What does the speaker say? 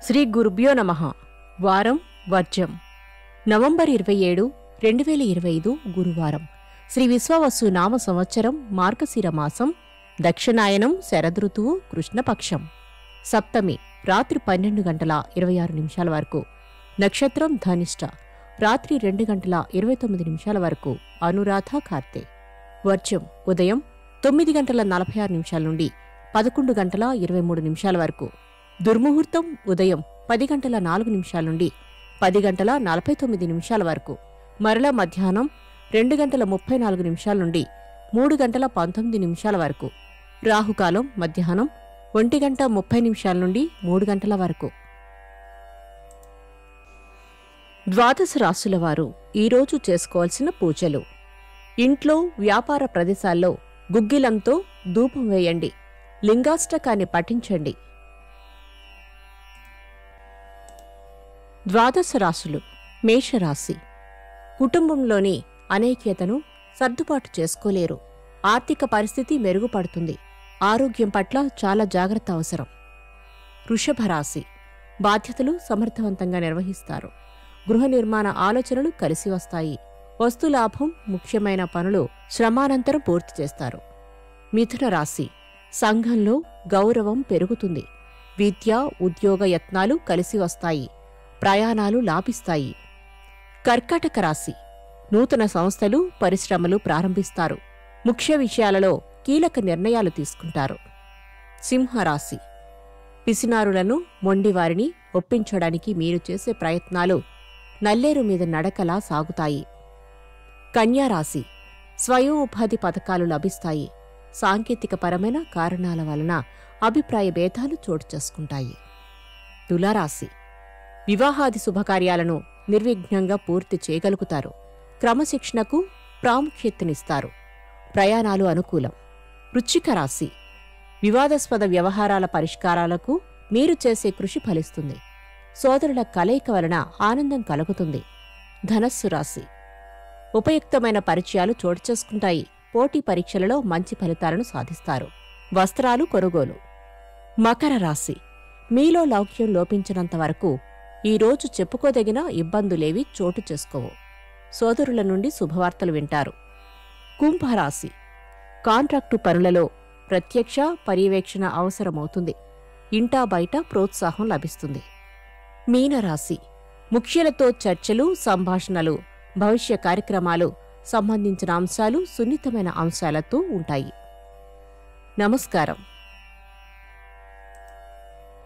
శ్రీ గురుభ్యో నమః. వారం వర్జం. నవంబర్ 27, 2025 గురువారం. శ్రీ విశ్వావసు నామ సంవత్సరం మార్గశిర మాసం, దక్షిణాయనం, శరదృతువు, కృష్ణపక్షం. సప్తమి రాత్రి 12:26 వరకు. నక్షత్రం ధనిష్ట. రాత్రి 2:29 వరకు. అనురాధ కార్తె. వర్జం ఉదయం 9:46 నుండి 11:23 వరకు. దుర్ముహూర్తం ఉదయం 10:04 నుండి 10:49 వరకు. మరల మధ్యాహ్నం 2:34 నుండి 3:19 వరకు. రాహుకాలం మధ్యాహ్నం 1:30 నుండి 3 గంటల వరకు. ద్వాదశ రాశుల వారు ఈరోజు చేసుకోవాల్సిన పూజలు. ఇంట్లో, వ్యాపార ప్రదేశాల్లో గుగ్గిలంతో ధూపం వేయండి. లింగాష్టకాన్ని పఠించండి. ద్వాదశ రాశులు. మేషరాశి. కుటుంబంలోని అనైక్యతను సర్దుబాటు చేసుకోలేరు. ఆర్థిక పరిస్థితి మెరుగుపడుతుంది. ఆరోగ్యం పట్ల చాలా జాగ్రత్త అవసరం. వృషభ రాశి. బాధ్యతలు సమర్థవంతంగా నిర్వహిస్తారు. గృహ నిర్మాణ ఆలోచనలు కలిసి వస్తాయి. వస్తులాభం, ముఖ్యమైన పనులు శ్రమానంతరం పూర్తి చేస్తారు. మిథున రాశి. సంఘంలో గౌరవం పెరుగుతుంది. విద్య, ఉద్యోగ యత్నాలు కలిసి వస్తాయి. ప్రయాణాలు లాభిస్తాయి. కర్కాటక రాశి. నూతన సంస్థలు, పరిశ్రమలు ప్రారంభిస్తారు. ముఖ్య విషయాలలో కీలక నిర్ణయాలు తీసుకుంటారు. సింహరాశి. పిసినారులను, మొండివారిని ఒప్పించడానికి మీరు చేసే ప్రయత్నాలు నల్లేరు మీద నడకలా సాగుతాయి. కన్యారాశి. స్వయం ఉపాధి పథకాలు లభిస్తాయి. సాంకేతికపరమైన కారణాల వలన అభిప్రాయ భేదాలు చోటు చేసుకుంటాయి. తులారాశి. వివాహాది శుభకార్యాలను నిర్విఘ్నంగా పూర్తి చేయగలుగుతారు. క్రమశిక్షణకు ప్రాముఖ్యతనిస్తారు. ప్రయాణాలు అనుకూలం. వృశ్చిక రాశి. వివాదాస్పద వ్యవహారాల పరిష్కారాలకు మీరు చేసే కృషి ఫలిస్తుంది. సోదరుల కలయిక వలన ఆనందం కలుగుతుంది. ధనస్సు రాశి. ఉపయుక్తమైన పరిచయాలు చోటు చేసుకుంటాయి. పోటీ పరీక్షలలో మంచి ఫలితాలను సాధిస్తారు. వస్త్రాలు కొనుగోలు. మకర రాశి. మీలో లౌక్యం లోపించినంత వరకు ఈరోజు చెప్పుకోదగిన ఇబ్బందులేవి చోటు చేసుకోవు. సోదరుల నుండి శుభవార్తలు వింటారు. కుంభరాశి. కాంట్రాక్టు పనులలో ప్రత్యక్ష పర్యవేక్షణ అవసరమవుతుంది. ఇంటా బయట ప్రోత్సాహం లభిస్తుంది. మీనరాశి. ముఖ్యులతో చర్చలు, సంభాషణలు, భవిష్య కార్యక్రమాలు సంబంధించిన అంశాలు సున్నితమైన అంశాలతో ఉంటాయి. నమస్కారం.